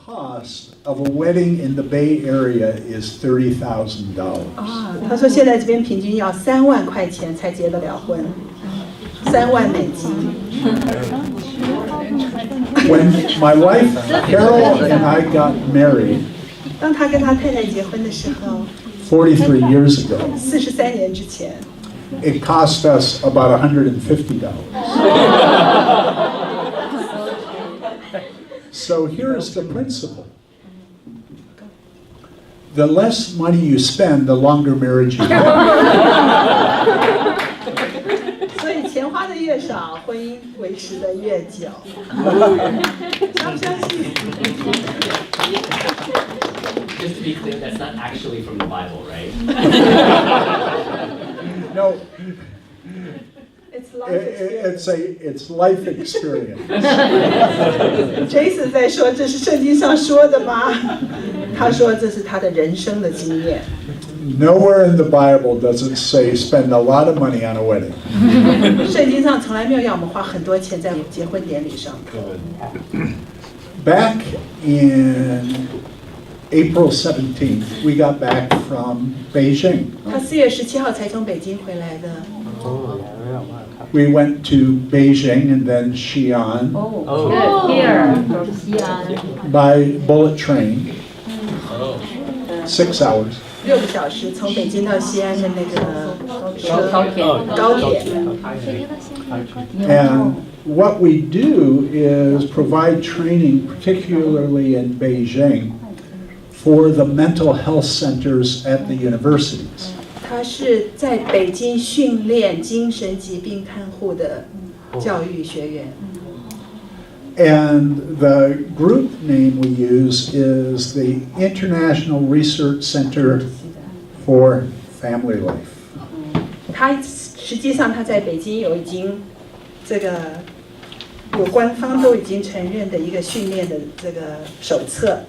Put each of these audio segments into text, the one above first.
cost of a wedding in the Bay Area is $30,000. 他说现在这边平均要3万块钱才结得了婚，3万美金。When my wife Carol and I got married, 当他跟他太太结婚的时候43 years ago, ，43年之前， it cost us about $150. So here's the principle. The less money you spend, the longer marriage you have. 所以钱花的越少，婚姻维持的越久。相不相信？ Just to be clear, that's not actually from the Bible, right? No, It's life it's life experience. Jason 在说这是圣经上说的吗？他说这是他的人生的经验。 Nowhere in the Bible does it say spend a lot of money on a wedding. 圣经上从来没有要我们花很多钱在结婚典礼上。 Back in April 17th, we got back from Beijing. 他4月17号才从北京回来的。 We went to Beijing and then Xi'an Here from Xi'an. by bullet train. 6 hours. 6个小时从北京到西安的那个高铁。 And what we do is provide training, particularly in Beijing, for the mental health centers at the universities. 他是在北京训练精神疾病看护的教育学员。 And the group name we use is the International Research Center for Family Life. 他实际上他在北京有这个有官方都已经承认的一个训练的这个手册。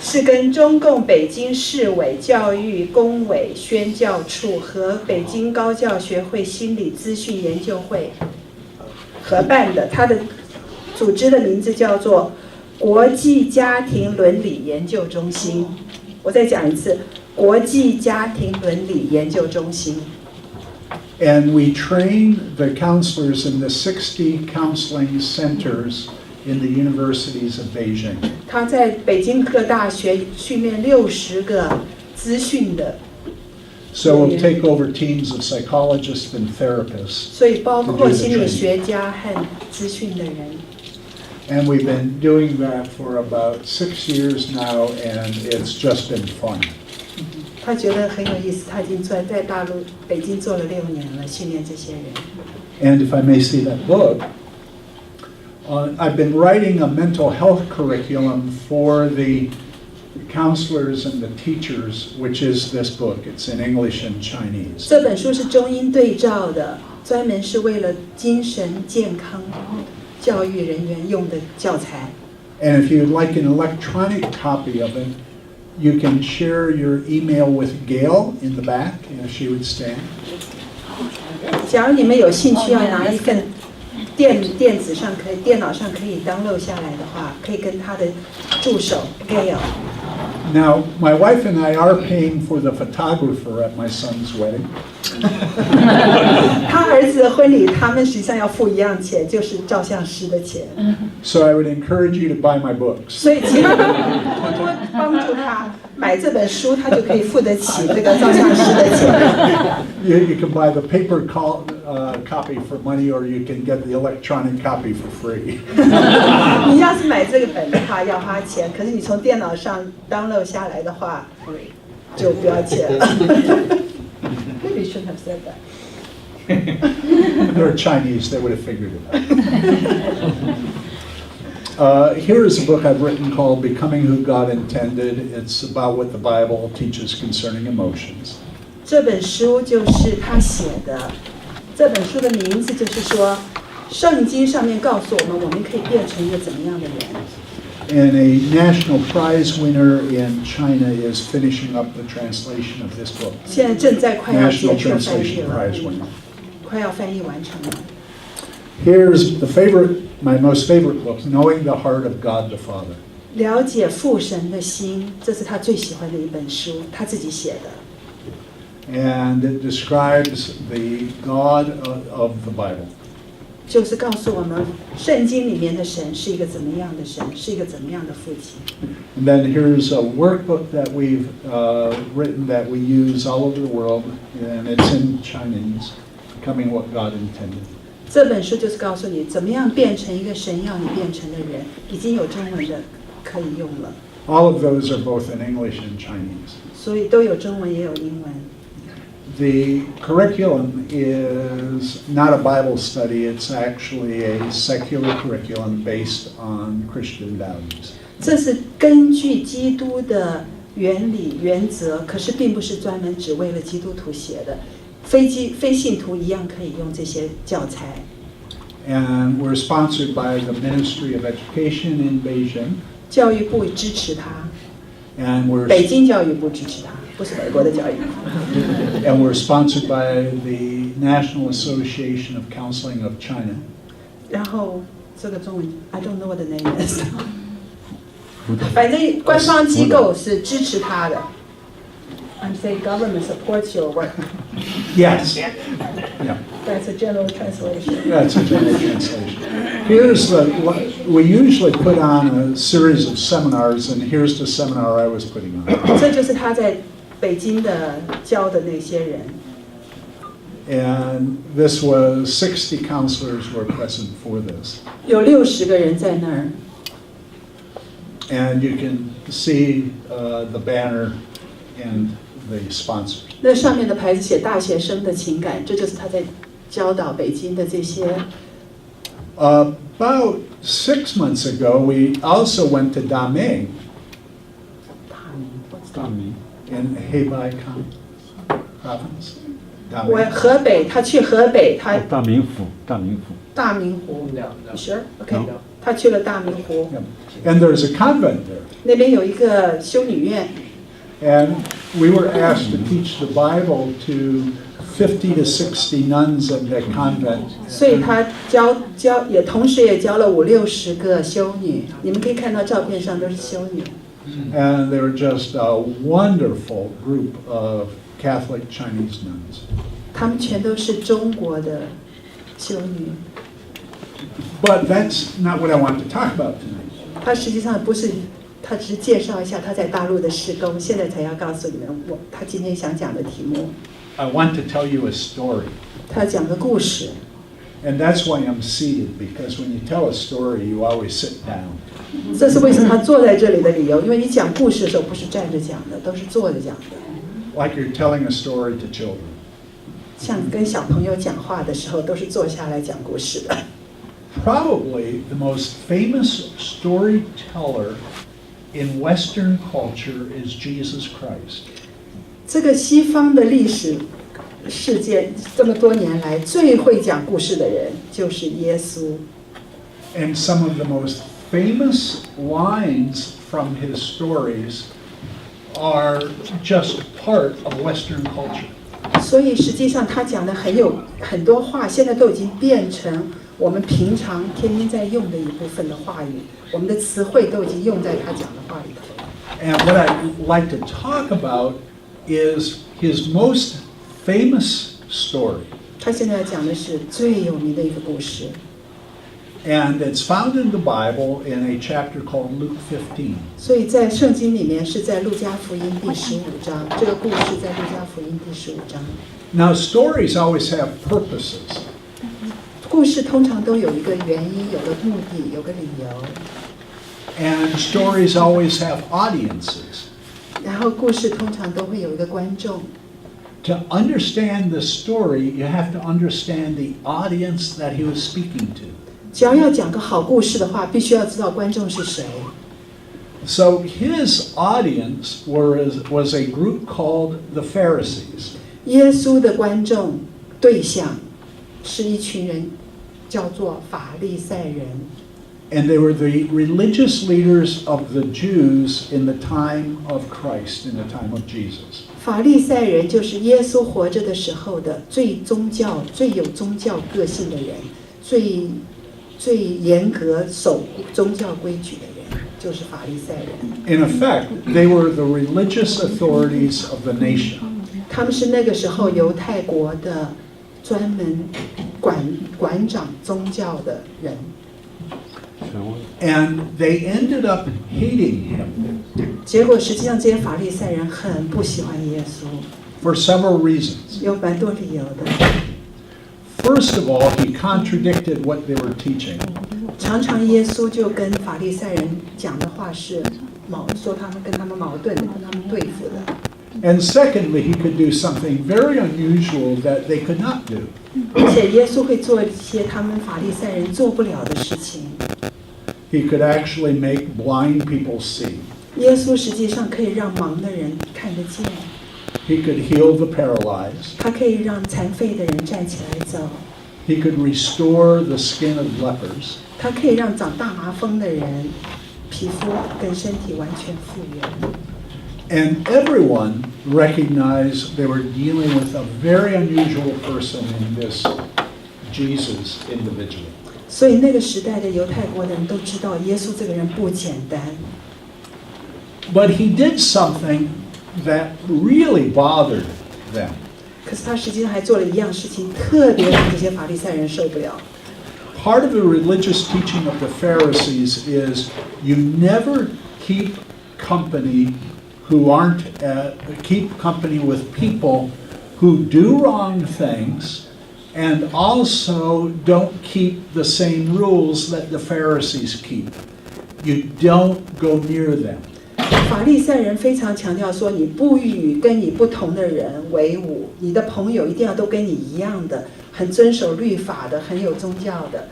是跟中共北京市委教育工委宣教处和北京高教学会心理资讯研究会合办的，它的组织的名字叫做国际家庭伦理研究中心。我再讲一次，国际家庭伦理研究中心。 And we train the counselors in the 60 counseling centers in the universities of Beijing. 他在北京各大学训练60个资讯的， So we'll take over teams of psychologists and therapists. 所以包括心理学家和资讯的人。 And we've been doing that for about 6 years now, and it's just been fun. 他觉得很有意思，他已经在大陆北京做了6年了，训练这些人。 And if I may see that book, I've been writing a mental health curriculum for the counselors and the teachers, which is this book. It's in English and Chinese. 这本书是中英对照的，专门是为了精神健康教育人员用的教材。 And if you'd like an electronic copy of it, you can share your email with Gail in the back, if she would stand. 假如你们有兴趣要拿一份电脑上可以 download 下来的话，可以跟他的助手 Gail。 Now, my wife and I are paying for the photographer at my son's wedding. 他儿子的婚礼，他们实际上要付一样钱，就是照相师的钱。 So I would encourage you to buy my books. 所以请你多多帮助他买这本书，他就可以付得起这个照相师的钱。You can buy the paper copy for money, or you can get the electronic copy for free. 你要是买这个本的话要花钱，可是你从电脑上 download 下来的话，就不要钱了。Maybe you shouldn't have said that. They're Chinese, they would have figured it out. Here is a book I've written called Becoming Who God Intended. It's about what the Bible teaches concerning emotions. 这本书就是他写的，这本书的名字就是说，圣经上面告诉我们，我们可以变成一个怎么样的人。 And a national prize winner in China is finishing up the translation of this book. 现在正在快要结 National 束翻译 Translation 了， Prize winner. 快要翻译完成了。 Here's my most favorite book, Knowing the Heart of God the Father. 了解父神的心，这是他最喜欢的一本书，他自己写的。And it describes the God of the Bible. 就是告诉我们，圣经里面的神是一个怎么样的神，是一个怎么样的父亲。And then here's a workbook that we've written that we use all over the world, and it's in Chinese, Becoming What God Intended. 这本书就是告诉你，怎么样变成一个神要你变成的人，已经有中文的可以用了。All of those are both in English and Chinese. 所以都有中文也有英文。The curriculum is not a Bible study, it's actually a secular curriculum based on Christian values. 这是根据基督的原理原则，可是并不是专门只为了基督徒写的，非信徒一样可以用这些教材。And we're sponsored by the Ministry of Education in Beijing. 教育部支持他， And we're, 北京教育部支持他，不是美国的教育部。and we're sponsored by the National Association of Counseling of China. 然后这个中文 I don't know what the name is 反正官方机构是支持他的。I'm saying government supports your work. Yes. Yeah, That's a general translation. that's a general translation. Here's we usually put on a series of seminars, and here's the seminar I was putting on. 这就是他在北京的教的那些人。And this was 60 counselors were present for this. 有60个人在那儿。And you can see the banner and the sponsor. 那上面的牌子写大学生的情感，这就是他在教导北京的这些。About 6 months ago, we also went to Daming in Hebei province. 我 Daming. 河北，他去河北，他大明府，大明府。大明湖。 No, no. Sure, OK. No. 他去了大明湖， Yeah. And there's a convent there. 那边有一个修女院。 And we were asked to teach the Bible to 50 to 60 nuns in that convent. 所以他也同时也教了50-60个修女，你们可以看到照片上都是修女。And they were just a wonderful group of Catholic Chinese nuns. 她们全都是中国的修女。 But that's not what I want to talk about tonight. 她实际上不是，她只是介绍一下她在大陆的事工，现在才要告诉你们她今天想讲的题目。 I want to tell you a story. 她讲个故事。 And that's why I'm seated, because when you tell a story, you always sit down. 这是为什么她坐在这里的理由，因为你讲故事的时候不是站着讲的，都是坐着讲的。 Like you're telling a story to children. 像跟小朋友讲话的时候，都是坐下来讲故事的。 Probably the most famous storyteller in Western culture is Jesus Christ. 这个西方的历史事件这么多年来，最会讲故事的人就是耶稣。 And some of the most famous lines from his stories are just part of Western culture. 所以实际上他讲的很多话，现在都已经变成我们平常天天在用的一部分的话语，我们的词汇都已经用在他讲的话里头了。 And what I'd like to talk about is his most famous story. 他现在讲的是最有名的一个故事， And it's found in the Bible in a chapter called Luke 15. 所以在圣经里面是在路加福音第15章，这个故事在路加福音第15章。 Now, stories always have purposes. 故事通常都有一个原因，有个目的，有个理由。 And stories always have audiences. 然后故事通常都会有一个观众。 To understand the story, you have to understand the audience that he was speaking to. 只要讲个好故事的话，必须要知道观众是谁。 So his audience was a group called the Pharisees. 耶稣的观众对象是一群人，叫做法利赛人。 And they were the religious leaders of the Jews in the time of Christ, in the time of Jesus. 法利赛人就是耶稣活着的时候的最有宗教个性的人，最严格守宗教规矩的人，就是法利赛人。 In effect, they were the religious authorities of the nation. 他们是那个时候犹太国的专门管掌宗教的人， And they ended up hating him 结果实际上这些法利赛人很不喜欢耶稣， for several reasons. 有蛮多理由的。 First of all, he contradicted what they were teaching. 常常耶稣就跟法利赛人讲的话是说他们跟他们矛盾的，跟他们对付的。 And secondly, he could do something very unusual that they could not do. 而且耶稣会做一些他们法利赛人做不了的事情。 He could actually make blind people see. 耶稣实际上可以让盲的人看得见， He could heal the paralyzed. 他可以让残废的人站起来走， He could restore the skin of lepers. 他可以让长大麻风的人皮肤跟身体完全复原。 And everyone recognized they were dealing with a very unusual person in this Jesus individual. 所以那个时代的犹太国的人都知道耶稣这个人不简单， But he did something that really bothered them. 可是他实际上还做了一样事情，特别让这些法利赛人受不了。 Part of the religious teaching of the Pharisees is you never keep company with people who do wrong things and also don't keep the same rules that the Pharisees keep. You don't go near them. 法利赛人非常强调说，你不与跟你不同的人为伍，你的朋友一定要都跟你一样的，很遵守律法的，很有宗教的。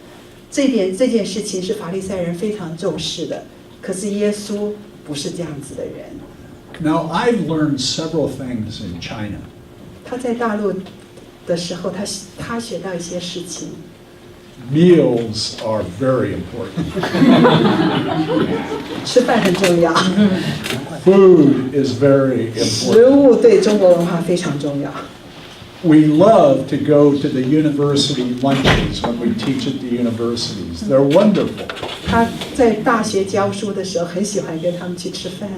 这件事情是法利赛人非常重视的。可是耶稣不是这样子的人。 Now, I've learned several things in China. 他在大陆的时候，他学到一些事情。 Meals are very important. 吃饭很重要， Food is very 食 important. 物对中国文化非常重要。 We love to go to the university lunches when we teach at the universities. They're wonderful. 他在大学教书的时候，很喜欢跟他们去吃饭。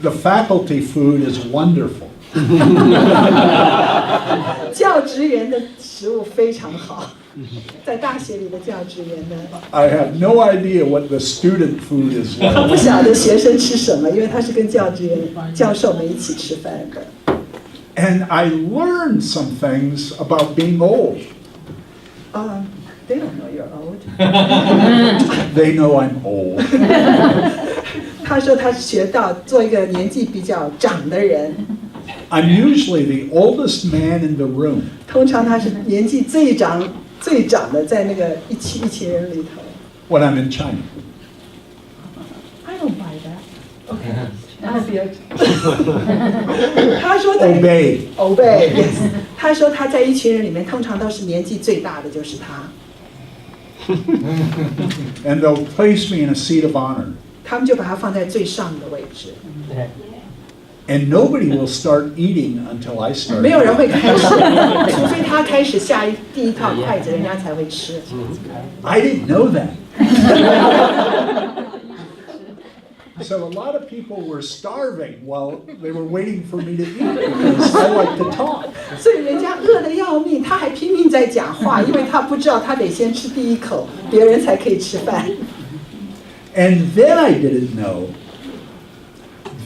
The faculty food is wonderful. 教职员的食物非常好，在大学里的教职员呢， I have no idea what the student food is 他不 like. 晓得学生吃什么，因为他是跟教职员、教授们一起吃饭的。 And I learned some things about being old. They don't know you're old. They know I'm old. 他说他学到做一个年纪比较长的人， I'm usually the oldest man in the room. 通常他是年纪最长的，在那个一群人里头。 When I'm in China. I don't buy that. Okay. 他说在 Obey. yes. 他说他在一群人里面，通常都是年纪最大的就是他。 And they'll place me in a seat of honor. 他们就把他放在最上的位置， And nobody will start eating until I start. 没有人会开始，除非他开始下第一套筷子，人家才会吃。 I didn't know that. So a lot of people were starving while they were waiting for me to eat because I like to talk. 所以人家饿得要命，他还拼命在讲话，因为他不知道他得先吃第一口，别人才可以吃饭。 And then I didn't know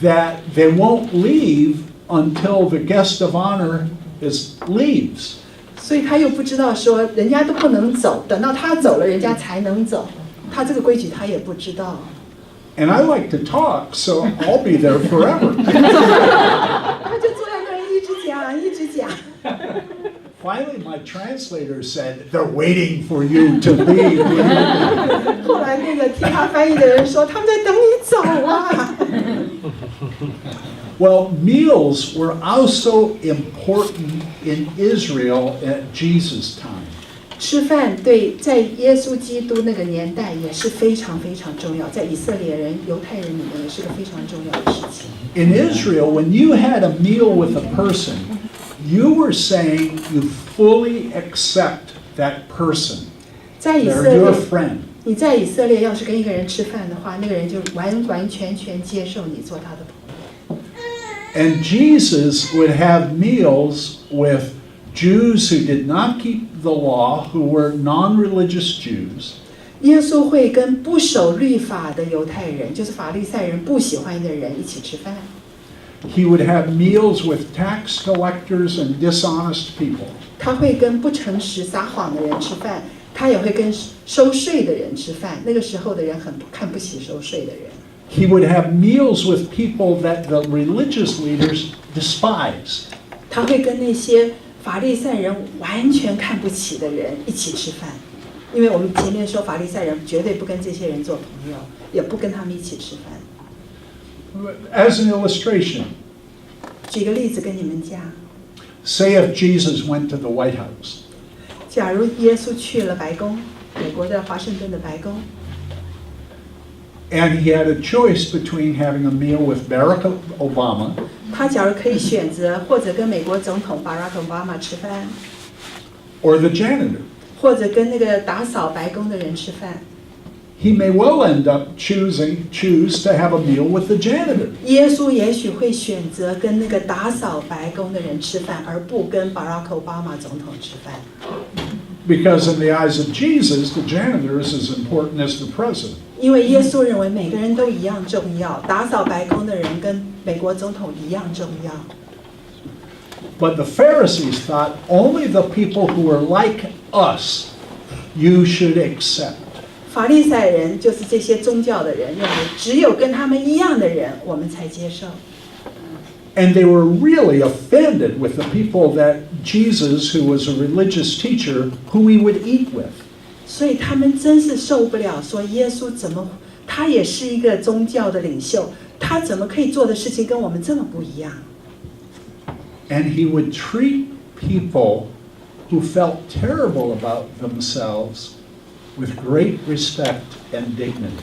that they won't leave until the guest of honor leaves. 所以他又不知道说人家都不能走，等到他走了，人家才能走。他这个规矩他也不知道。 And I like to talk, so I'll be there forever. 他就坐在那儿一直讲。 Finally, my translator said, "They're waiting for you to leave." 后来那个替他翻译的人说，他们在等你走啊。 Well, meals were also important in Israel at Jesus' time. 吃饭在耶稣基督那个年代也是非常非常重要，在以色列人、犹太人里面也是个非常重要的事情。 In Israel, when you had a meal with a person, you were saying you fully accept that person. 在以 They're 色 your 列， friend. 你在以色列要是跟一个人吃饭的话，那个人就完完全全接受你做他的朋友。 And Jesus would have meals with Jews who did not keep the law, who were non-religious Jews. 耶稣会跟不守律法的犹太人，就是法利赛人不喜欢的人一起吃饭。 He would have meals with tax collectors and dishonest people. 他会跟不诚实、撒谎的人吃饭，他也会跟收税的人吃饭。那个时候的人很看不起收税的人。 He would have meals with people that the religious leaders despised. 他会跟那些法利赛人完全看不起的人一起吃饭，因为我们前面说法利赛人绝对不跟这些人做朋友，也不跟他们一起吃饭。 As an illustration, 举个例子跟你们讲， say if Jesus went to the White House. 假如耶稣去了白宫，美国的华盛顿的白宫， And he had a choice between having a meal with Barack Obama 他假如可以选择或者跟美国总统巴拉克奥巴马吃饭， or the janitor. 或者跟那个打扫白宫的人吃饭， He may well end up choose to have a meal with the janitor. 耶稣也许会选择跟那个打扫白宫的人吃饭，而不跟巴拉克奥巴马总统吃饭。 Because in the eyes of Jesus, the janitor is as important as the president. 因为耶稣认为每个人都一样重要，打扫白宫的人跟美国总统一样重要。 But the Pharisees thought only the people who were like us you should accept. 法利赛人就是这些宗教的人，认为只有跟他们一样的人，我们才接受。 And they were really offended with the people that Jesus, who was a religious teacher, who he would eat with. 所以他们真是受不了，说耶稣怎么，他也是一个宗教的领袖，他怎么可以做的事情跟我们这么不一样？ And he would treat people who felt terrible about themselves with great respect and dignity.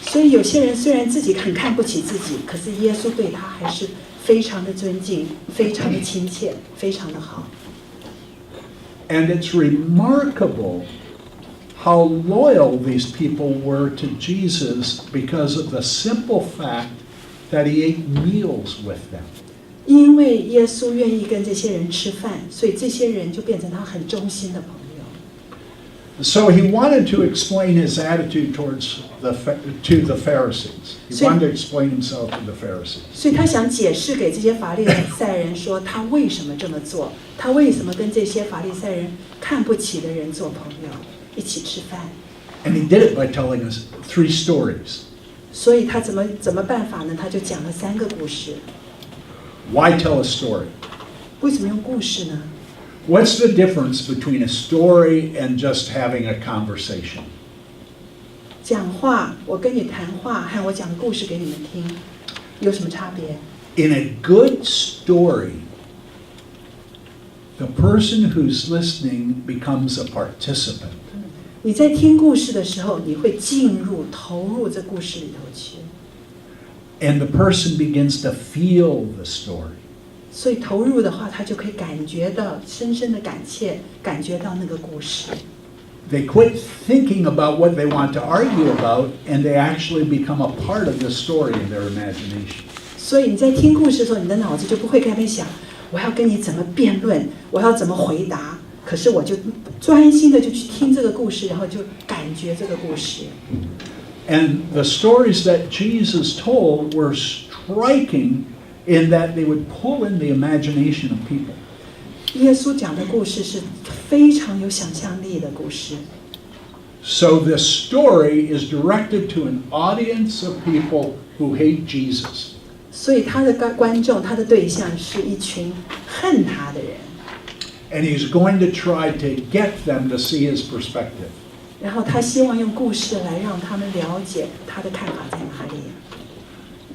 所以有些人虽然自己很看不起自己，可是耶稣对他还是非常的尊敬，非常的亲切，非常的好。 And it's remarkable how loyal these people were to Jesus because of the simple fact that he ate meals with them. 因为耶稣愿意跟这些人吃饭，所以这些人就变成他很忠心的朋友。 So he wanted to explain his attitude towards to the Pharisees. He wanted to explain himself to the Pharisees. 所以他想解释给这些法利赛人说，他为什么这么做，他为什么跟这些法利赛人看不起的人做朋友，一起吃饭。 And he did it by telling us 3 stories. 所以他怎么办法呢？他就讲了3个故事。 Why tell a story? 为什么用故事呢？ What's the difference between a story and just having a conversation? 讲话，我跟你谈话，和我讲故事给你们听，有什么差别？ In a good story, the person who's listening becomes a participant. 你在听故事的时候，你会投入这故事里头去， And the person begins to feel the story. 所以投入的话，他就可以感觉到深深的感觉到那个故事。 They quit thinking about what they want to argue about, and they actually become a part of the story in their imagination. 所以你在听故事的时候，你的脑子就不会在那边想，我要跟你怎么辩论，我要怎么回答。可是我就专心的就去听这个故事，然后就感觉这个故事。 And the stories that Jesus told were striking in that they would pull in the imagination of people. 耶稣讲的故事是非常有想象力的故事。 So this story is directed to an audience of people who hate Jesus. 所以他的观众，他的对象是一群恨他的人。 And he's going to try to get them to see his perspective. 然后他希望用故事来让他们了解他的看法在哪里。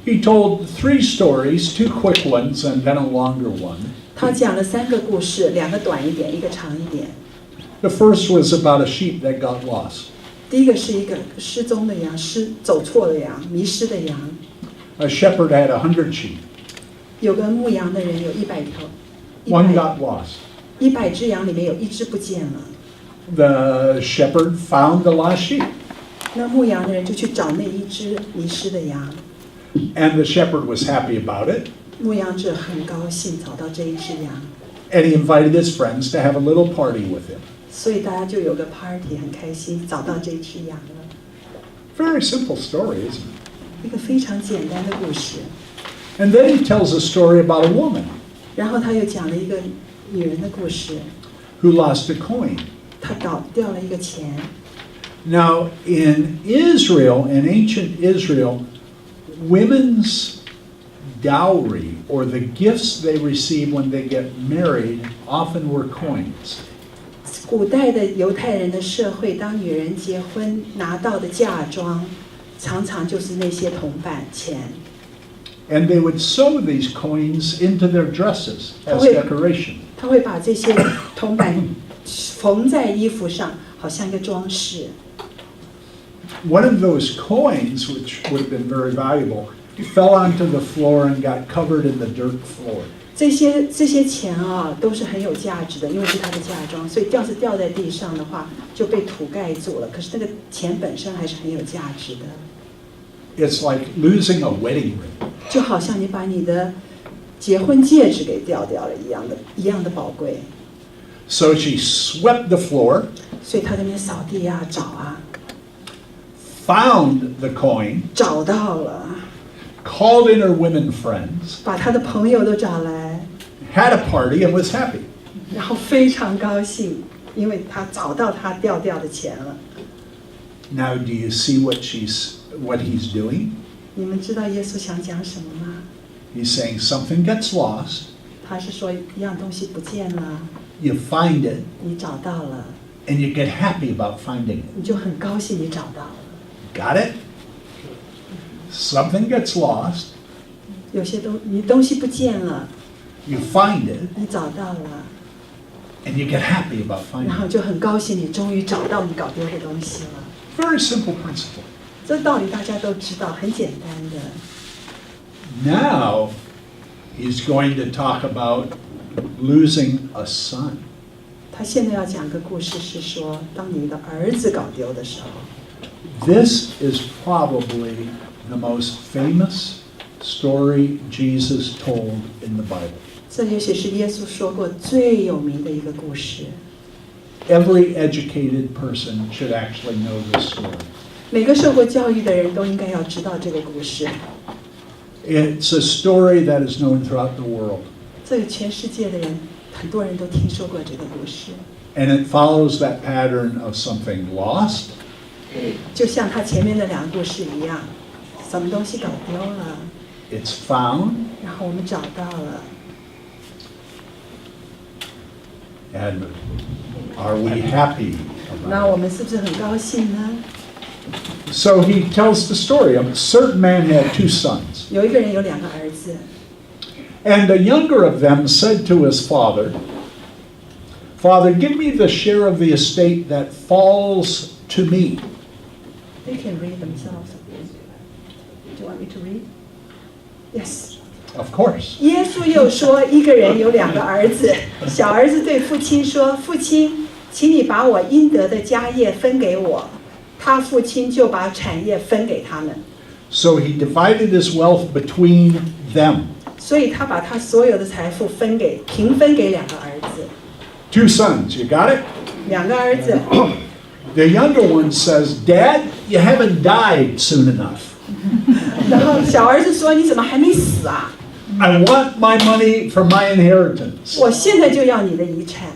He told 3 stories, 2 quick ones and then a longer one. 他讲了3个故事，2个短一点，1个长一点。 The first was about a sheep that got lost. 第一个是一个失踪的羊，走错的羊，迷失的羊。 A shepherd had 100 sheep. 有个牧羊的人有100头 One got lost. ，100只羊里面有1只不见了。the shepherd found the lost sheep. 那牧羊的人就去找那一只迷失的羊， And the shepherd was happy about it. 牧羊者很高兴找到这一只羊， And he invited his friends to have a little party with him. 所以大家就有个 party， 很开心，找到这一只羊了。 Very simple story, isn't it? 一个非常简单的故事。 And then he tells a story about a woman 然后他又讲了一个女人的故事， who lost a coin. 她倒掉了一个钱。 Now, in Israel, in ancient Israel, women's dowry, or the gifts they receive when they get married, often were coins. 古代的犹太人的社会，当女人结婚拿到的嫁妆，常常就是那些铜板钱。 And they would sew these coins into their dresses as Wait. decoration. 他会把这些铜板缝在衣服上，好像一个装饰。 One of those coins, which would have been very valuable, fell onto the floor and got covered in the dirt floor. 这些钱啊，都是很有价值的，因为是他的嫁妆，所以要是掉在地上的话，就被土盖住了。可是那个钱本身还是很有价值的， It's like losing a wedding ring. 就好像你把你的结婚戒指给掉了一样的宝贵。 So she swept the floor, 所以他在那边扫地啊，找啊， found the coin, 找到了， called in her women friends, 把他的朋友都找来， had a party, and was happy. 然后非常高兴，因为他找到他掉的钱了。 Now, do you see what he's doing? 你们知道耶稣想讲什么吗？ He's saying something gets lost, 他是说一样东西不见了， you find it, 你找到了， and you get happy about finding it. 你就很高兴你找到了。 Got it? Something gets lost, 有些你东西不见了， you find it, 你找到了， and you get happy about finding 然后 it. 就很高兴你终于找到你搞丢的东西了。 Very simple principle. 这道理大家都知道，很简单的。 Now, he's going to talk about losing a son. 他现在要讲个故事，是说当你的儿子搞丢的时候， This is probably the most famous story Jesus told in the Bible. 这也许是耶稣说过最有名的一个故事。 Every educated person should actually know this story. 每个受过教育的人都应该要知道这个故事。 It's a story that is known throughout the world, 这个全世界的人，很多人都听说过这个故事。 and it follows that pattern of something lost, 就像他前面的两个故事一样，什么东西搞丢了， it's found, 然后我们找到了， and are we happy 那 about 我 it? 们是不是很高兴呢？ So he tells the story. A certain man had 2 sons, 有一个人有2个儿子， and the younger of them said to his father, "Father, give me the share of the estate that falls to me." They can read themselves. Do you want me to read? Yes. Of course. 耶稣又说，一个人有2个儿子，小儿子对父亲说：“父亲，请你把我应得的家业分给我。”他父亲就把产业分给他们， So he divided his wealth between them. 所以他把他所有的财富平分给2个儿子。 2 sons, you got it? 2个儿子， The younger one says, "Dad, you haven't died soon enough. 然后小儿子说：“你怎么还没死啊？ I want my money for my inheritance." 我现在就要你的遗产。”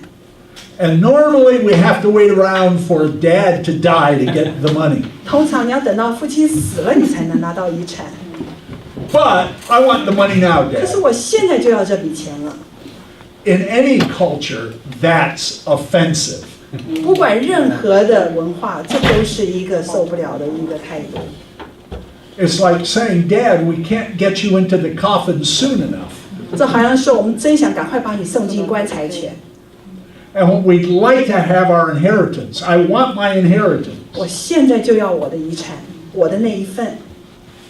And normally we have to wait around for Dad to die to get the money. 通常你要等到父亲死了，你才能拿到遗产。 But I want the money now, 可是 Dad. 我现在就要这笔钱了。 In any culture, that's offensive. 不管任何的文化，这都是一个受不了的一个态度。 It's like saying, "Dad, we can't get you into the coffin soon enough." 这好像说我们真想赶快把你送进棺材去。 And we'd like to have our inheritance. I want my inheritance. 我现在就要我的遗产，我的那一份。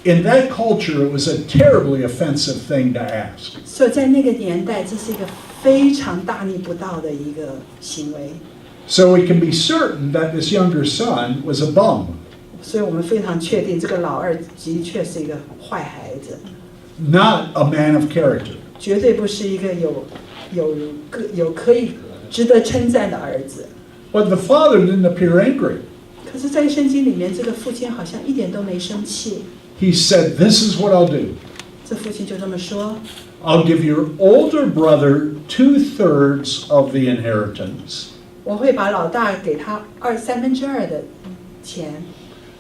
In that culture, it was a terribly offensive thing to ask. 所以在那个年代，这是一个非常大逆不道的一个行为。So we can be certain that this younger son was a bum, 所以我们非常确定这个老二的确是一个坏孩子， not a man of character. 绝对不是一个有可以值得称赞的儿子。 But the father didn't appear angry. 可是，在圣经里面，这个父亲好像一点都没生气。 He said, "This is what I'll do. 这父亲就这么说 I'll give your older brother 2/3 of the inheritance,：“ 我会把老大给他2/3的钱，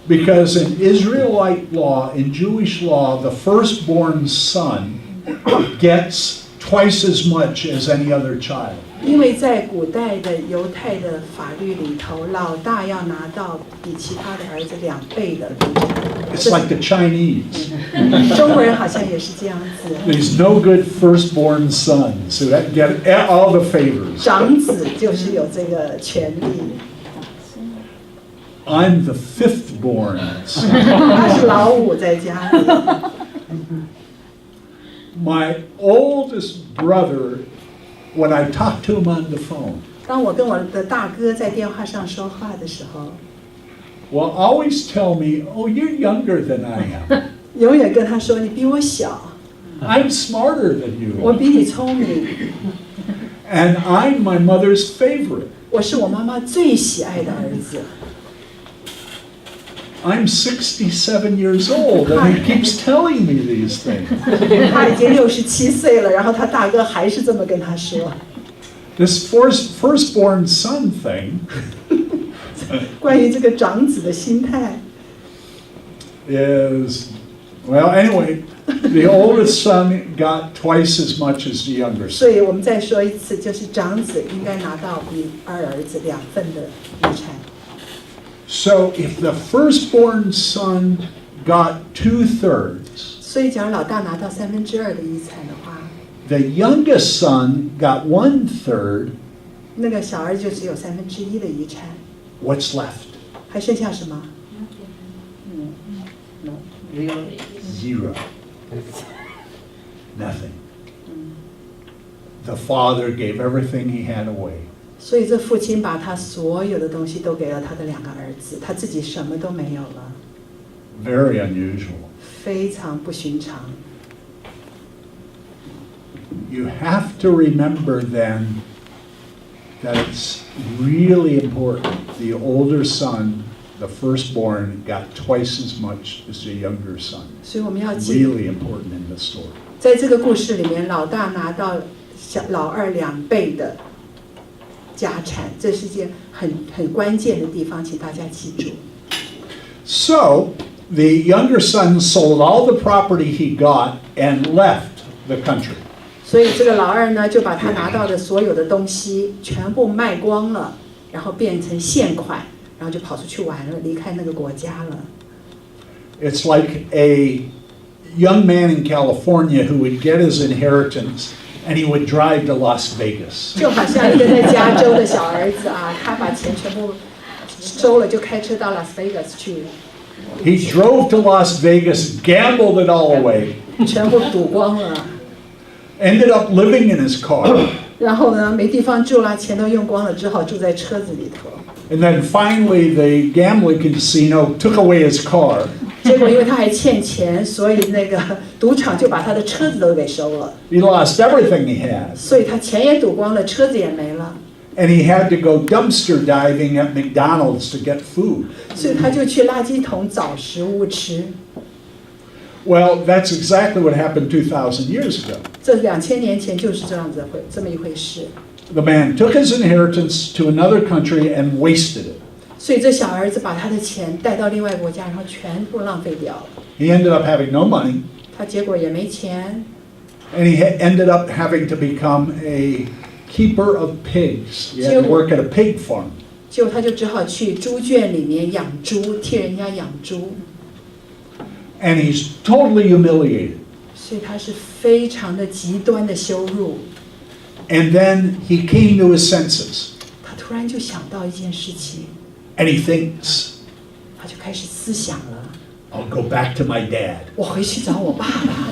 because in Israelite law, in Jewish law, the firstborn son gets twice as much as any other child. 因为在古代的犹太的法律里头，老大要拿到比其他的儿子2倍的遗产。 It's like the Chinese. 中国人好像也是这样子， These no good firstborn sons who get all the favors. 长子就是有这个权利。 I'm the fifth-born son. 他是老五在家里。 My oldest brother, when I talk to him on the phone, 当我跟我的大哥在电话上说话的时候， will always tell me, "Oh, you're younger than I am. 永远跟他说：“你比我小， I'm smarter than 我 you. 比你聪明， And I'm my mother's favorite. 我是我妈妈最喜爱的儿子。” I'm 67 years old, and he keeps telling me these things. 他已经67岁了，然后他大哥还是这么跟他说。 This firstborn son thing 关于这个长子的心态， is, well, anyway, the oldest son got twice as much as the younger 所 son. 以我们再说一次，就是长子应该拿到比二儿子2份的遗产。 So if the firstborn son got 2/3, 所以，假如老大拿到2/3的遗产的话， the youngest son got 1/3, 那个小儿就只有1/3的遗产， what's left? 还剩下什么？ Zero. Nothing. The father gave everything he had away. 所以，这父亲把他所有的东西都给了他的2个儿子，他自己什么都没有了， Very unusual. 非常不寻常。 You have to remember then that it's really important. The older son, the firstborn, got twice as much as the younger son. 所以我们要记， Really important in the story. 在这个故事里面，老大拿到老二2倍的家产，这是件很关键的地方，请大家记住。 So the younger son sold all the property he got and left the country. 所以这个老二呢，就把他拿到的所有的东西全部卖光了，然后变成现款，然后就跑出去玩了，离开那个国家了。 It's like a young man in California who would get his inheritance and he would drive to Las Vegas. 就好像一个在加州的小儿子啊，他把钱全部收了，就开车到 Las Vegas 去， He drove to Las Vegas, gambled it all away, 全部赌光了。 ended up living in his car, 然后呢，没地方住了，钱都用光了，只好住在车子里头。 and then finally the gambling casino took away his car. 结果因为他还欠钱，所以那个赌场就把他的车子都给收了， He lost everything he had, 所以他钱也赌光了，车子也没了， and he had to go dumpster diving at McDonald's to get food. 所以他就去垃圾桶找食物吃。 Well, that's exactly what happened 2,000 years ago. 这2000年前就是这样子这么一回事。 The man took his inheritance to another country and wasted it. 所以这小儿子把他的钱带到另外国家，然后全部浪费掉了。 He ended up having no money, 他结果也没钱， and he ended up having to become a keeper of pigs. He had to work at a pig farm. 结果他就只好去猪圈里面养猪，替人家养猪。 And he's totally humiliated. 所以他是非常的极端的羞辱。 And then he came to his senses, 他突然就想到一件事情， and he thinks, 他就开始思想了。 I'll go back to my dad. 我回去找我爸爸，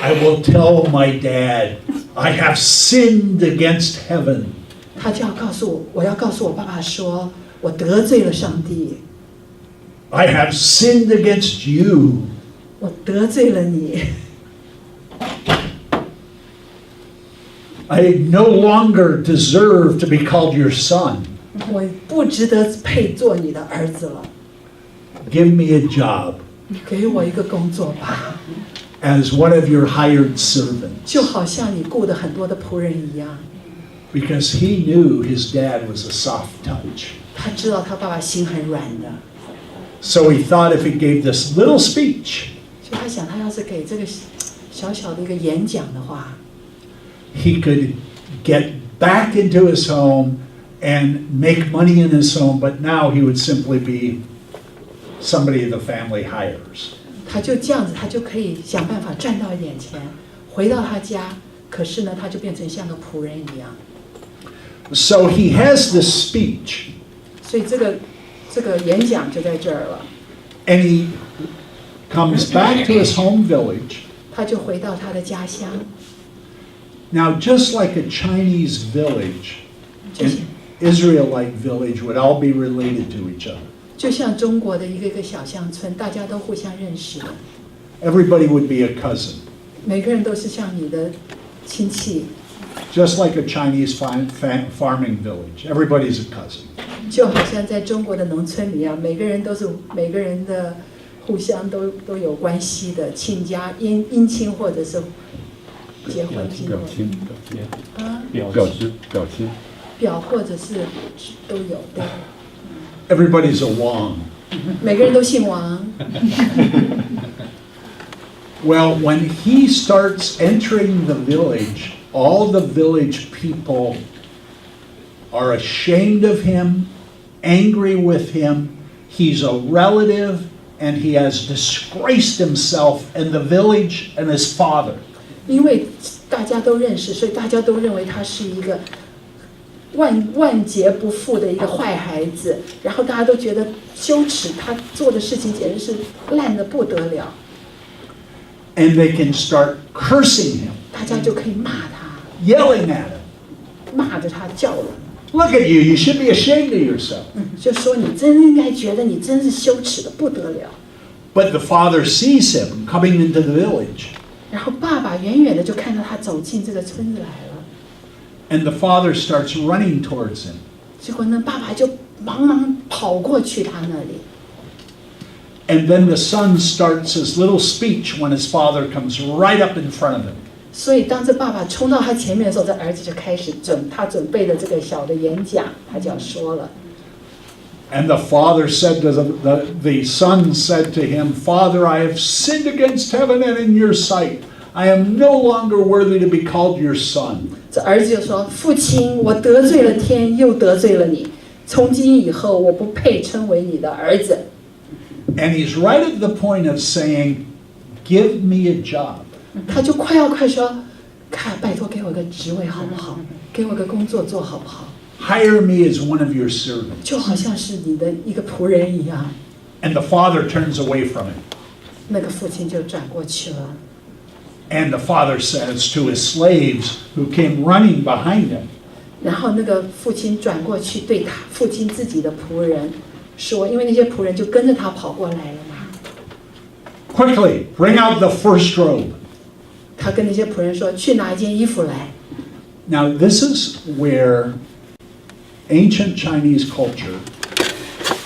I will tell my dad, I have sinned against heaven 他就要我要告诉我爸爸说，我得罪了上帝， I have sinned against you. 我得罪了你， I no longer deserve to be called your son. 我不值得配做你的儿子了， Give me a job 给我一个工作吧， as one of your hired servants. 就好像你雇的很多的仆人一样。 Because he knew his dad was a soft touch. 他知道他爸爸心很软的， So he thought if he gave this little speech, 所以他想，他要是给这个小小的一个演讲的话， he could get back into his home and make money in his home, but now he would simply be somebody the family hires. 他就这样子，他就可以想办法赚到一点钱，回到他家。可是呢，他就变成像个仆人一样。 So he has this speech, 所以这个演讲就在这儿了。 and he comes back to his home village. 他就回到他的家乡， Now, just like a Chinese village, 就像 an Israelite village would all be related to each other. 就像中国的一个小乡村，大家都互相认识的， Everybody would be a cousin, 每个人都是像你的亲戚， just like a Chinese farming village. Everybody's a cousin. 就好像在中国的农村里一样，每个人都是每个人的互相都有关系的亲家姻亲或者是结婚经过啊表或者是都有对， Everybody's a Wang. 每个人都姓王。 Well, when he starts entering the village, all the village people are ashamed of him, angry with him. He's a relative, and he has disgraced himself and the village and his father. 因为大家都认识，所以大家都认为他是一个万劫不复的一个坏孩子，然后大家都觉得羞耻，他做的事情简直是烂得不得了， And they can start cursing him, 大家就可以骂他， yelling at him. 骂着他叫了， Look at you, you should be ashamed of yourself. 就说你真应该觉得你真是羞耻的不得了。 But the father sees him coming into the village. 然后爸爸远远的就看到他走进这个村子来了， And the father starts running towards him. 结果呢，爸爸就忙跑过去他那里， And then the son starts his little speech when his father comes right up in front of him. 所以当这爸爸冲到他前面的时候，这儿子就开始他准备的这个小的演讲，他就要说了。 And the father said to the son said to him, Father, I have sinned against heaven and in your sight. I am no longer worthy to be called your son. 这儿子就说：“父亲，我得罪了天，又得罪了你。从今以后，我不配称为你的儿子。” And he's right at the point of saying, Give me a job. 他就快说：“看，拜托给我个职位好不好？给我个工作做好不好？ Hire me as one of your servants. 就好像是你的一个仆人一样。” And the father turns away from him. 那个父亲就转过去了。 And the father says to his slaves who came running behind him, 然后那个父亲转过去对他父亲自己的仆人说，因为那些仆人就跟着他跑过来了嘛。 Quickly, bring out the first robe. 他跟那些仆人说：“去拿一件衣服来。” Now, this is where ancient Chinese culture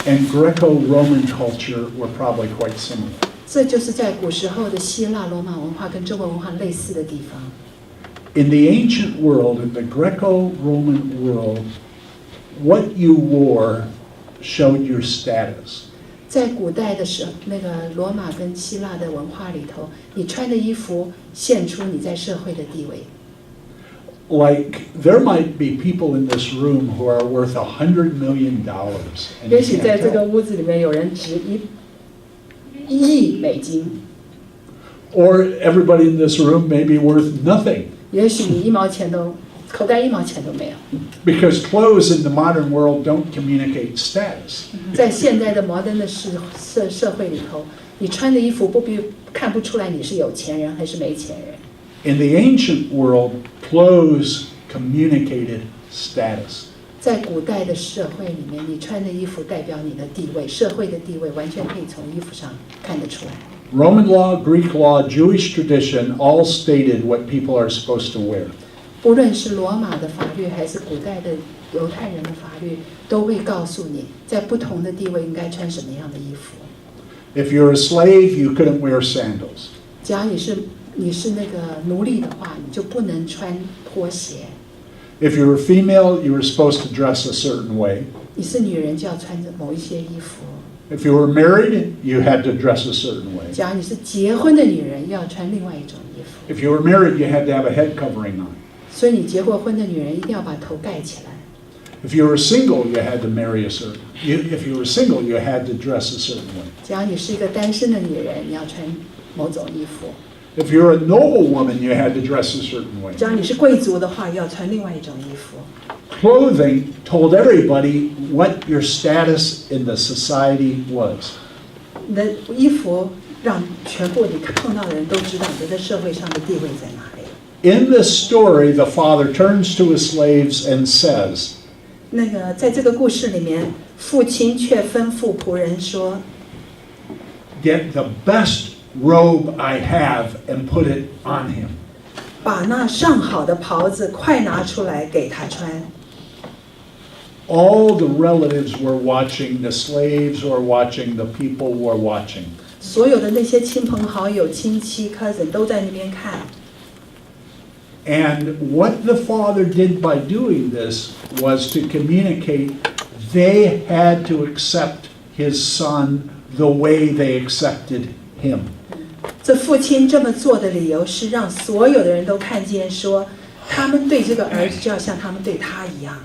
and Greco-Roman culture were probably quite similar. 这就是在古时候的希腊罗马文化跟中国文化类似的地方。 In the ancient world, in the Greco-Roman world, what you wore showed your status. 在古代的时候，那个罗马跟希腊的文化里头，你穿的衣服显出你在社会的地位。 Like, there might be people in this room who are worth $100 million. And 也 you 许 can't 在这个 tell. 屋子里面有人值1亿美金， Or everybody in this room may be worth nothing. 也许你1毛钱都口袋1毛钱都没有。 Because clothes in the modern world don't communicate status. 在现在的摩登的社会里头，你穿的衣服看不出来你是有钱人还是没钱人。 In the ancient world, clothes communicated status. 在古代的社会里面，你穿的衣服代表你的地位，社会的地位完全可以从衣服上看得出来。Roman law, Greek law, Jewish tradition all stated what people are supposed to wear. 不论是罗马的法律还是古代的犹太人的法律，都会告诉你，在不同的地位应该穿什么样的衣服。If you're a slave, you couldn't wear sandals. 假如你是那个奴隶的话，你就不能穿拖鞋。If you were female, you were supposed to dress a certain way. 你是女人就要穿着某一些衣服。If you were married, you had to dress a certain way. 假如你是结婚的女人，要穿另外一种衣服。 If you were married, you had to have a head covering on. 所以你结过婚的女人一定要把头盖起来。If you were single, you had to marry a certain. If you were single, you had to dress a certain way. 假如你是一个单身的女人，你要穿某种衣服。 If you're a noble woman, you had to dress a certain way. 假如你是贵族的话，要穿另外一种衣服。 Clothing told everybody what your status in the society was. 你的衣服让全部你碰到的人都知道你在社会上的地位在哪里。 In this story, the father turns to his slaves and says, 那个在这个故事里面，父亲却吩咐仆人说 "Get the best robe I have and put it on him." 把那上好的袍子快拿出来给他穿。 All the relatives were watching, the slaves were watching, the people were watching. 所有的那些亲朋好友、亲戚、cousin 都在那边看。 And what the father did by doing this was to communicate they had to accept his son the way they accepted him. 这父亲这么做的理由是让所有的人都看见说，他们对这个儿子就要像他们对他一样。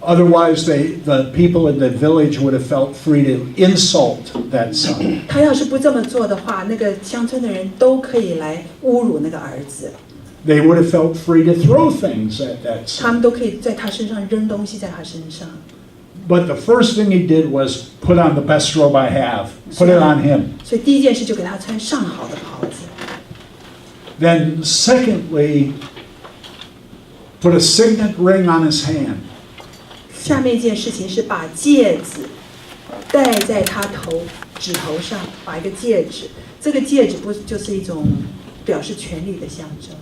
Otherwise, the people in the village would have felt free to insult that son. 他要是不这么做的话，那个乡村的人都可以来侮辱那个儿子， They would have felt free to throw things at that 他 son. 们都可以在他身上扔东西在他身上。 But the first thing he did was put on the best robe I have, put it on him. 所以第一件事就给他穿上好的袍子。 Then secondly, put a signet ring on his hand. 下面一件事情是把戒指戴在他指头上，把一个戒指，这个戒指不就是一种表示权力的象征？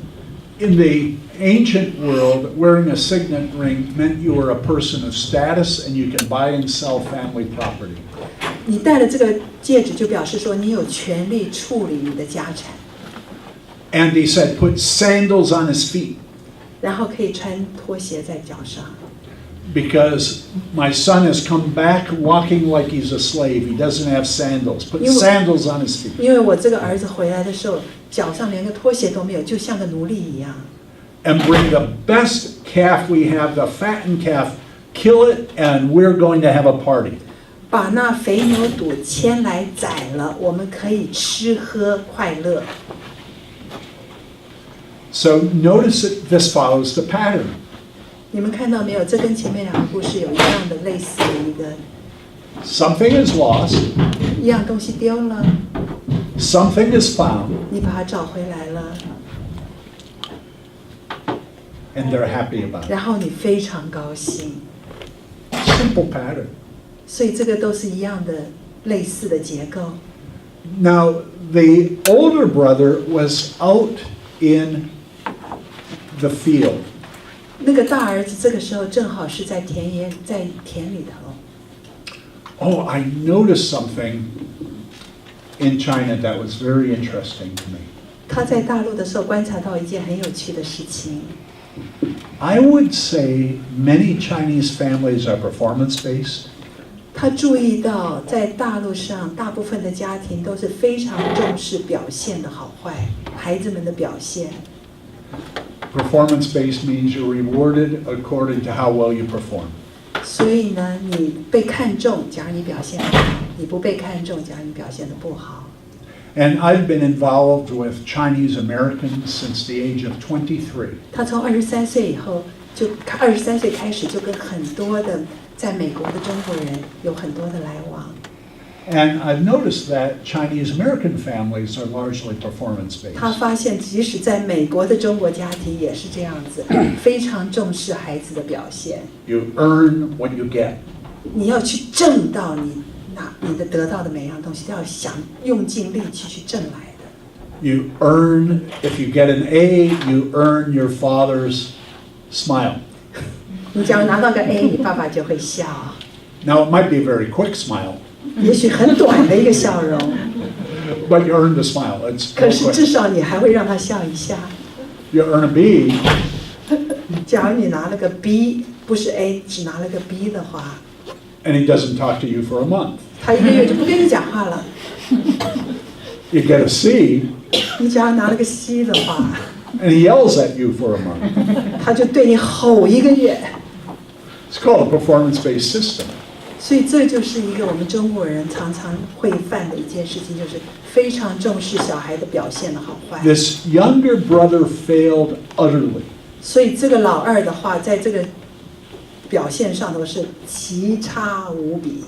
In the ancient world, wearing a signet ring meant you were a person of status and you can buy and sell family property. 你戴了这个戒指，就表示说你有权利处理你的家产， And he said, put sandals on his feet 然后可以穿拖鞋在脚上。 because my son has come back walking like he's a slave. He doesn't have sandals. Put You- sandals on his feet. 因为我这个儿子回来的时候，脚上连个拖鞋都没有，就像个奴隶一样。 And bring the best calf we have, the fattened calf, kill it, and we're going to have a party. 把那肥牛肚牵来宰了，我们可以吃喝快乐。 So notice that this follows the pattern. 你们看到没有？这跟前面两个故事有一样的类似的一个， Something is lost, 一样东西丢了， something is found, 你把它找回来了， and they're happy about it. 然后你非常高兴。 Simple pattern. 所以这个都是一样的类似的结构。 Now, the older brother was out in the field. 那个大儿子这个时候正好是在田里头。 Oh, I noticed something in China that was very interesting to me. 他在大陆的时候观察到一件很有趣的事情。 I would say many Chinese families are performance-based. 他注意到在大陆上，大部分的家庭都是非常重视表现的好坏，孩子们的表现。 Performance-based means you're rewarded according to how well you perform. 所以呢，你被看重，假如你表现好；你不被看重，假如你表现得不好。 And I've been involved with Chinese Americans since the age of 23. 他从23岁以后，就23岁开始就跟很多的在美国的中国人有很多的来往。And I've noticed that Chinese American families are largely performance 他 based. 发现，即使在美国的中国家庭也是这样子，非常重视孩子的表现。 You earn what you get. 你要去挣到你的得到的每样东西，都要想用尽力气去挣来的。 You earn, if you get an A, you earn your father's smile. 你只要拿到个 A， 你爸爸就会笑， Now, it might be a very quick smile, 也许很短的一个笑容， but you earn the smile. It's 可 real 是至 quick. 少你还会让他笑一下。 You earn a B, 假如你拿了个 B， 不是 A， 只拿了个 B 的话， and he doesn't talk to you for a month. 他1个月就不跟你讲话了。 You get a C, 你只要拿了个 C 的话， and he yells at you for a month. 他就对你吼1个月。 It's called a performance-based system. 所以这就是一个我们中国人常常会犯的一件事情，就是非常重视小孩的表现的好坏。 This younger brother failed utterly. 所以这个老二的话，在这个表现上都是奇差无比。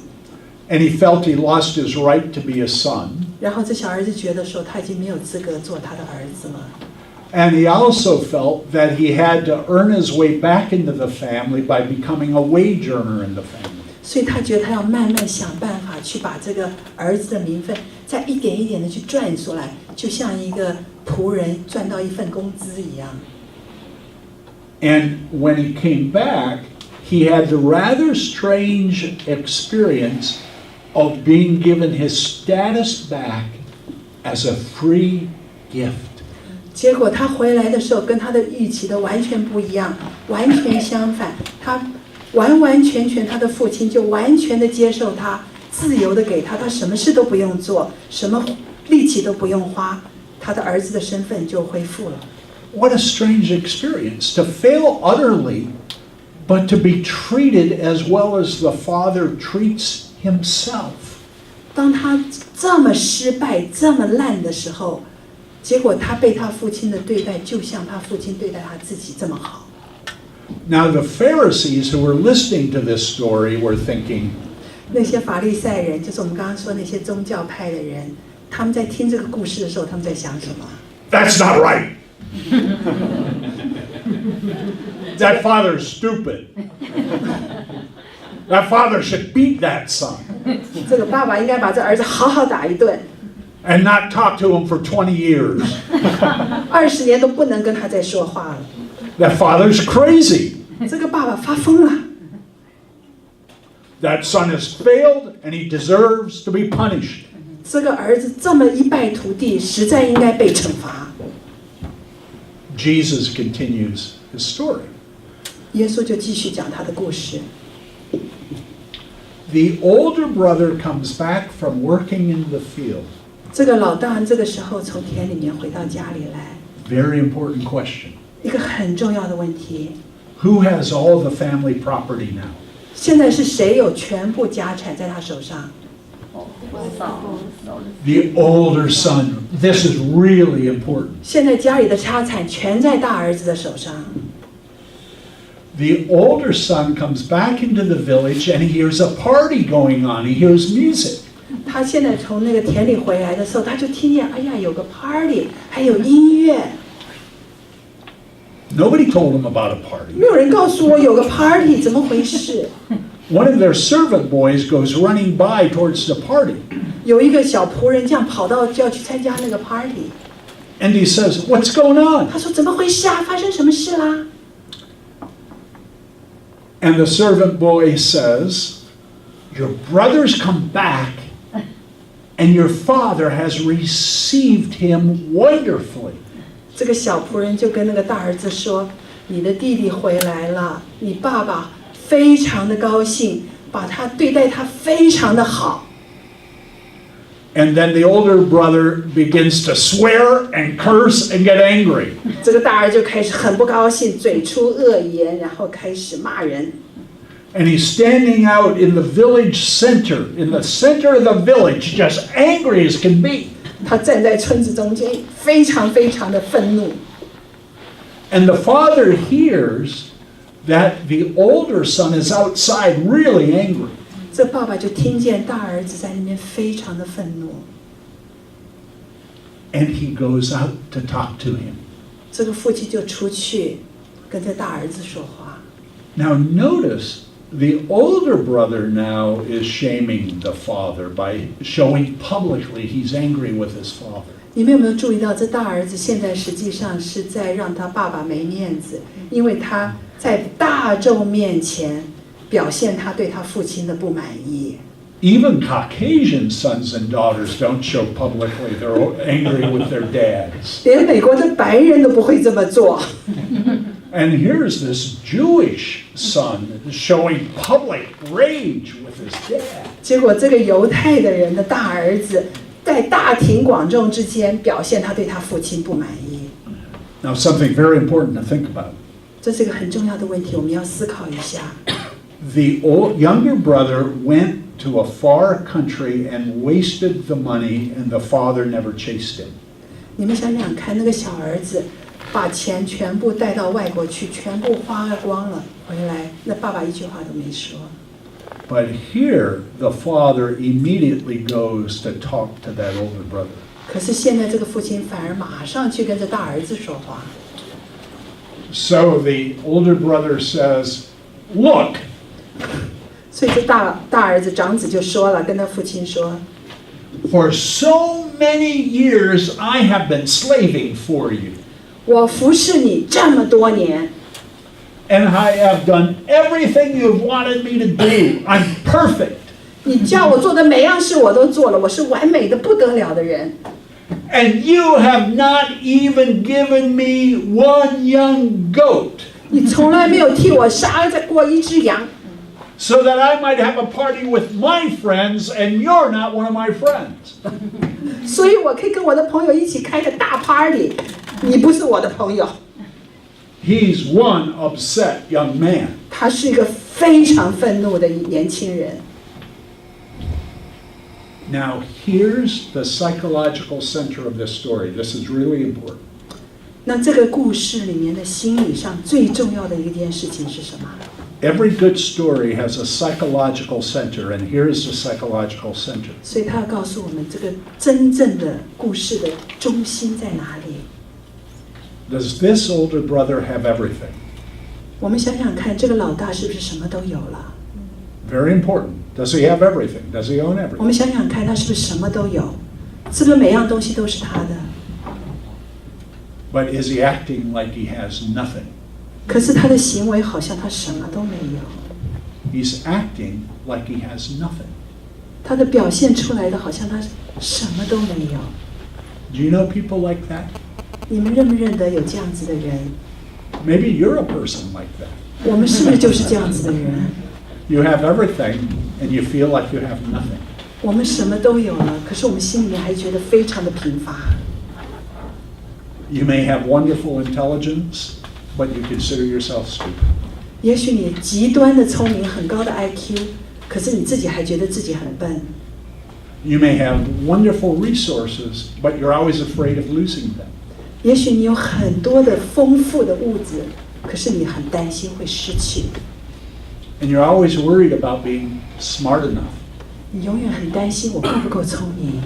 And he felt he lost his right to be a son. 然后这小儿子觉得说他已经没有资格做他的儿子了。 And he also felt that he had to earn his way back into the family by becoming a wage earner in the family. 所以他觉得他要慢慢想办法去把这个儿子的名分再一点一点的去赚出来，就像一个仆人赚到一份工资一样。 And when he came back, he had the rather strange experience of being given his status back as a free gift. 结果他回来的时候跟他的预期的完全不一样，完全相反。他完完全全，他的父亲就完全的接受他，自由的给他，他什么事都不用做，什么力气都不用花，他的儿子的身份就恢复了。 What a strange experience to fail utterly, but to be treated as well as the father treats himself. 当他这么失败、这么烂的时候，结果他被他父亲的对待，就像他父亲对待他自己这么好。 Now, the Pharisees who were listening to this story were thinking, 那些法利赛人，就是我们刚刚说那些宗教派的人，他们在听这个故事的时候，他们在想什么？ that's not right. That father's stupid. That father should beat that son 这个爸爸应该把这儿子好好打一顿， and not talk to him for 20 years. 20年都不能跟他再说话了。 That father's crazy. 这个爸爸发疯了， That son has failed and he deserves to be punished. 这个儿子这么一败涂地，实在应该被惩罚。 Jesus continues his story. 耶稣就继续讲他的故事。 The older brother comes back from working in the field. 这个老大这个时候从田里面回到家里来， Very important question. 一个很重要的问题： Who has all the family property now? 现在是谁有全部家产在他手上？ The older son. This is really important. 现在家里的家产全在大儿子的手上。 The older son comes back into the village and he hears a party going on. He hears music. 他现在从那个田里回来的时候，他就听见，哎呀，有个 party， 还有音乐。 Nobody told him about a party. 没有人告诉我有个 party， 怎么回事？ One of their servant boys goes running by towards the party. 有一个小仆人这样跑到就要去参加那个 party， And he says, "What's going on?" 他说怎么回事啊？发生什么事啦？ And the servant boy says, "Your brother's come back and your father has received him wonderfully." 这个小仆人就跟那个大儿子说：“你的弟弟回来了，你爸爸非常的高兴，把他对待他非常的好。” And then the older brother begins to swear and curse and get angry. 这个大儿就开始很不高兴，嘴出恶言，然后开始骂人。 And he's standing out in the village center, in the center of the village, just angry as can be. 他站在村子中间，非常非常的愤怒。 And the father hears that the older son is outside really angry. 这爸爸就听见大儿子在那边非常的愤怒， and he goes out to talk to him. 这个父亲就出去跟这大儿子说话。 Now notice, the older brother now is shaming the father by showing publicly he's angry with his father. 你们有没有注意到，这大儿子现在实际上是在让他爸爸没面子，因为他在大众面前表现他对他父亲的不满意。 Even Caucasian sons and daughters don't show publicly they're angry with their dads. 连美国的白人都不会这么做， And here's this Jewish son showing public rage with his dad. 结果这个犹太的人的大儿子在大庭广众之间表现他对他父亲不满意。 Now, something very important to think about. 这是个很重要的问题，我们要思考一下。 The younger brother went to a far country and wasted the money, and the father never chased him. 你们想想看，那个小儿子把钱全部带到外国去，全部花光了，回来那爸爸一句话都没说。 But here, the father immediately goes to talk to that older brother. 可是现在这个父亲反而马上去跟着大儿子说话。 So the older brother says, "Look, 所以这大儿子长子就说了，跟他父亲说， for so many years I have been slaving for you, 我服侍你这么多年， and I have done everything you've wanted me to do. I'm perfect. 你叫我做的每样事我都做了，我是完美的不得了的人。 And you have not even given me one young goat, 你从来没有替我杀过一只羊， so that I might have a party with my friends, and you're not one of my friends." 所以我可以跟我的朋友一起开个大 party。你不是我的朋友。 He's one upset young man. 他是一个非常愤怒的年轻人。 Now, here's the psychological center of this story. This is really important. 那这个故事里面的心理上最重要的一件事情是什么？ Every good story has a psychological center, and here's the psychological center. 所以他要告诉我们，这个真正的故事的中心在哪里？ Does this older brother have everything? 我们想想看，这个老大是不是什么都有了？ Very important. Does he have everything? Does he own 我 everything? 们想想看，他是不是什么都有？是不是每样东西都是他的？ But is he acting like he has nothing? 可是他的行为好像他什么都没有， He's acting like he has nothing. 他的表现出来的好像他什么都没有。 Do you know people like that? 你们认不认得有这样子的人？ Maybe you're a person like that. 我们是不是就是这样子的人？ You have everything, and you feel like you have nothing. 我们什么都有了，可是我们心里面还觉得非常的贫乏。 You may have wonderful intelligence, but you consider yourself stupid. 也许你极端的聪明，很高的 IQ， 可是你自己还觉得自己很笨。 You may have wonderful resources, but you're always afraid of losing them. 也许你有很多的丰富的物质，可是你很担心会失去。 And you're always worried about being smart enough, 你永远很担心我够不够聪明，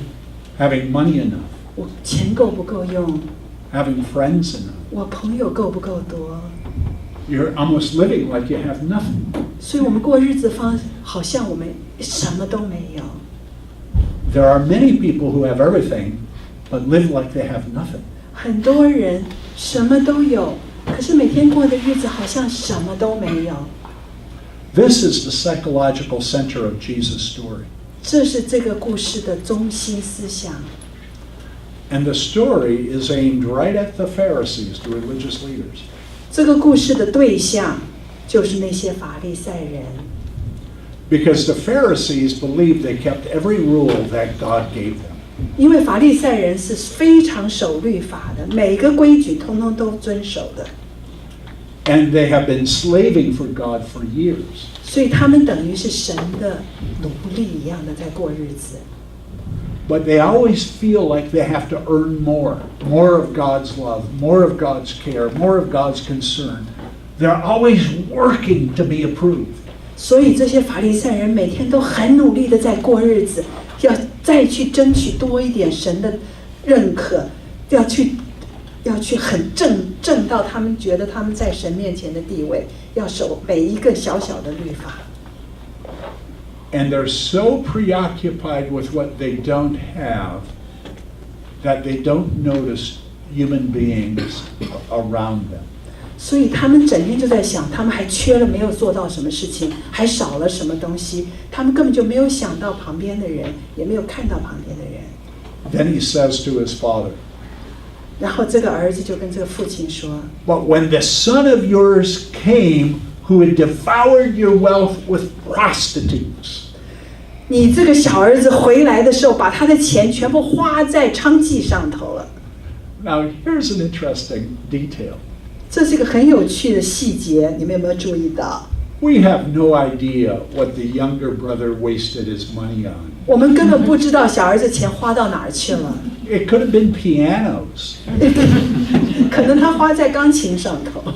having money enough, 我钱够不够用， having friends enough. 我朋友够不够多。 You're almost living like you have nothing. 所以我们过日子方好像我们什么都没有。 There are many people who have everything, but live like they have nothing. 很多人什么都有，可是每天过的日子好像什么都没有。 This is the psychological center of Jesus' story. 这是这个故事的中心思想。 And the story is aimed right at the Pharisees, the religious leaders. 这个故事的对象就是那些法利赛人， Because the Pharisees believed they kept every rule that God gave them. 因为法利赛人是非常守律法的，每个规矩通通都遵守的， And they have been slaving for God for years. 所以他们等于是神的奴隶一样的在过日子。 But they always feel like they have to earn more of God's love, more of God's care, more of God's concern. They're always working to be approved. 所以这些法利赛人每天都很努力的在过日子，要再去争取多一点神的认可，要去很正到他们觉得他们在神面前的地位，要守每一个小小的律法。And they're so preoccupied with what they don't have that they don't notice human beings around them. 所以他们整天就在想，他们还缺了没有做到什么事情，还少了什么东西，他们根本就没有想到旁边的人，也没有看到旁边的人。Then he says to his father, 然后这个儿子就跟这个父亲说 But when the son of yours came who had devoured your wealth with prostitutes, 你这个小儿子回来的时候，把他的钱全部花在娼妓上头了。 Now here's an interesting detail. 这是一个很有趣的细节，你们有没有注意到？ We have no idea what the younger brother wasted his money on. 我们根本不知道小儿子钱花到哪儿去了， It could have been pianos. 可能他花在钢琴上头，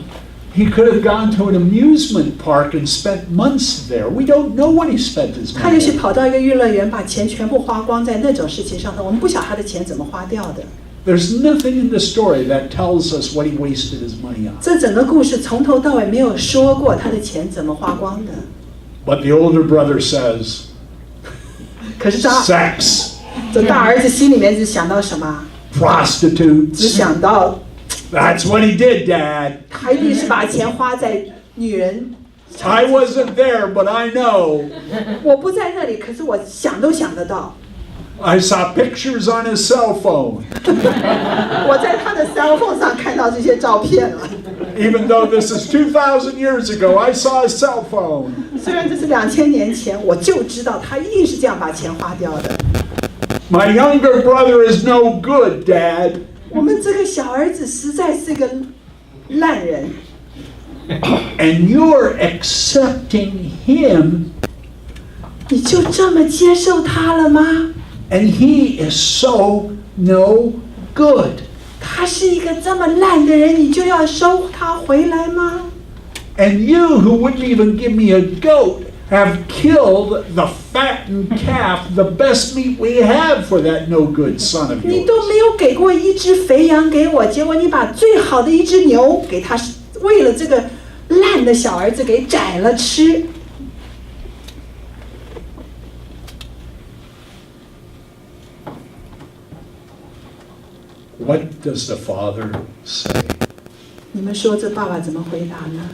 He could have gone to an amusement park and spent months there. We don't know what he spent his 他也 money 许 on. 跑到一个娱乐园，把钱全部花光在那种事情上头，我们不晓得他的钱怎么花掉的。 There's nothing in the story that tells us what he wasted his money on. 这整个故事从头到尾没有说过他的钱怎么花光的。 But the older brother says, 可是sex, 这大儿子心里面只想到什么？只 prostitutes. 想到 That's what he did, Dad. 他一定是把钱花在女人。 I wasn't there, but I know. 我不在那里，可是我想都想得到。 I saw pictures on his cell phone. 我在他的 cell phone 上看到这些照片了。 Even though this is 2,000 years ago, I saw his cell phone. 虽然这是2000年前，我就知道他一定是这样把钱花掉的。 My younger brother is no good, Dad. 我们这个小儿子实在是个烂人， And you're accepting him, 你就这么接受他了吗？ and he is so no good. 他是一个这么烂的人，你就要收他回来吗？ And you, who wouldn't even give me a goat, have killed the fattened calf, the best meat we have for that no good son of 你 yours. 都没有给过一只肥羊给我，结果你把最好的一只牛给他，为了这个烂的小儿子给宰了吃。 What does the father say? 你们说这爸爸怎么回答呢？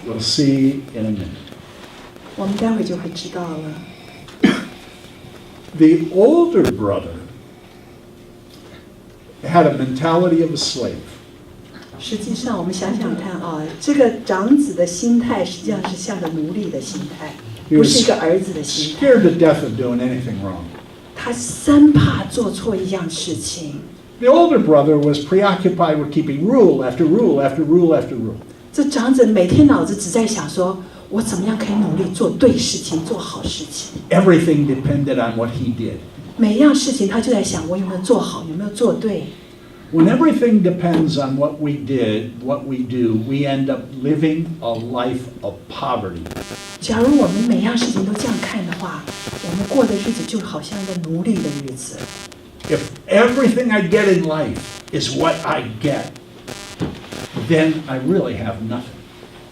We'll see in a minute. 我们待会就会知道了。 The older brother had a mentality of a slave. 实际上，我们想想看啊，这个长子的心态实际上是像个奴隶的心态， He 不 was 是一个儿子的心态。 scared to death of doing anything wrong. 他生怕做错一样事情。 The older brother was preoccupied with keeping rule after rule after rule after rule. 这长子每天脑子只在想说，我怎么样可以努力做对事情，做好事情。 Everything depended on what he did. 每一样事情他就在想，我有没有做好，有没有做对。 When everything depends on what we did, what we do, we end up living a life of poverty. 假如我们每样事情都这样看的话，我们过的日子就好像一个奴隶的日子。 If everything I get in life is what I get, then I really have nothing.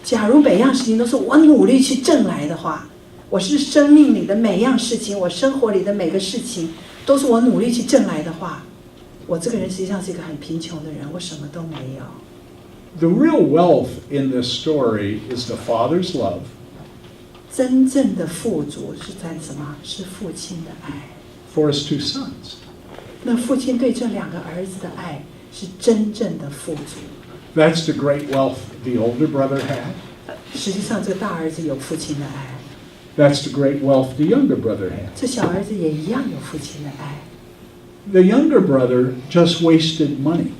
假如每样事情都是我努力去挣来的话，我是生命里的每样事情，我生活里的每个事情都是我努力去挣来的话，我这个人实际上是一个很贫穷的人，我什么都没有。 The real wealth in this story is the father's love, 真正的富足是在什么？是父亲的爱。 for his two sons. 那父亲对这两个儿子的爱是真正的富足。 That's the great wealth the older brother had. 实际上，这个大儿子有父亲的爱， That's the great wealth the younger brother had. 这小儿子也一样有父亲的爱。 The younger brother just wasted money.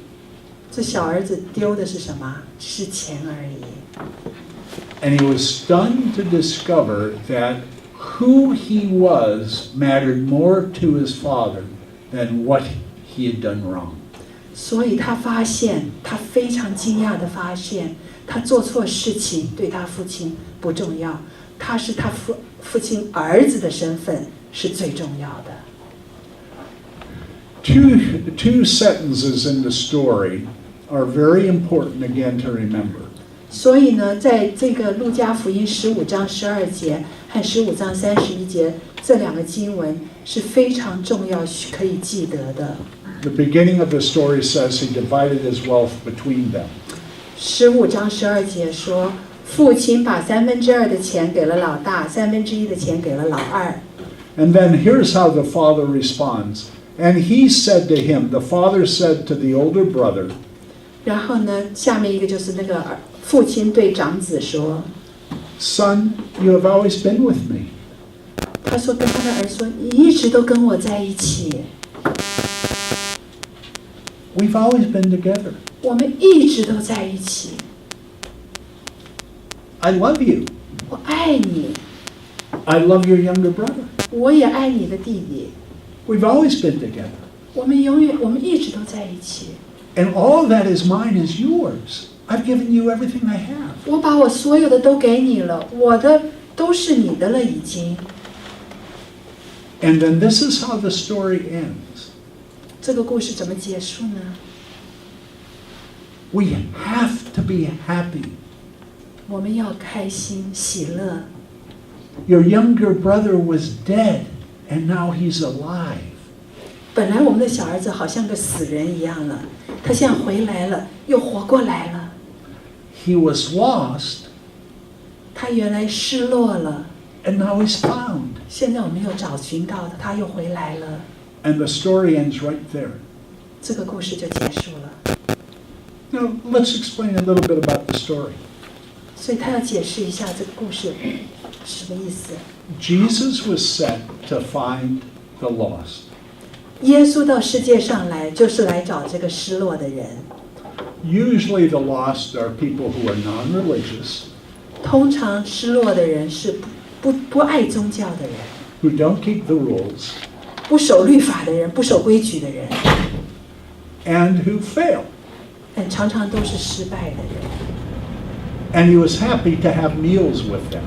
这小儿子丢的是什么？是钱而已。 And he was stunned to discover that who he was mattered more to his father than what he had done wrong. 所以他非常惊讶地发现，他做错事情对他父亲不重要，他是他父亲儿子的身份是最重要的。Two sentences in the story are very important again to remember. 所以呢，在这个路加福音15章12节和15章31节这两个经文是非常重要，可以记得的。The beginning of the story says he divided his wealth between them. 15章12节说，父亲把2/3的钱给了老大，1/3的钱给了老二。And then here's how the father responds. And he said to him, the father said to the older brother, 然后呢，下面一个就是那个父亲对长子说， Son, you have always been with me. 他说跟他的儿子说，你一直都跟我在一起， We've always been together. 我们一直都在一起， I love you. 我爱你， I love your younger brother. 我也爱你的弟弟， We've always been together. 我们一直都在一起。 And all that is mine is yours. I've given you everything I have. 我把我所有的都给你了，我的都是你的了已经。 And then this is how the story ends. 这个故事怎么结束呢？ We have to be happy. 我们要开心喜乐。 Your younger brother was dead, and now he's alive. 本来我们的小儿子好像个死人一样了，他现在回来了，又活过来了。 He was lost, 他原来失落了， and now he's found. 现在我们又找寻到他又回来了。 And the story ends right there. 这个故事就结束了。 Now, let's explain a little bit about the story. 所以他要解释一下这个故事是什么意思。 Jesus was sent to find the lost. 耶稣到世界上来，就是来找这个失落的人。 Usually the lost are people who are non-religious, 通常失落的人是不爱宗教的人， who don't keep the rules, 不守律法的人，不守规矩的人， and who fail. 但常常都是失败的人。 And he was happy to have meals with them.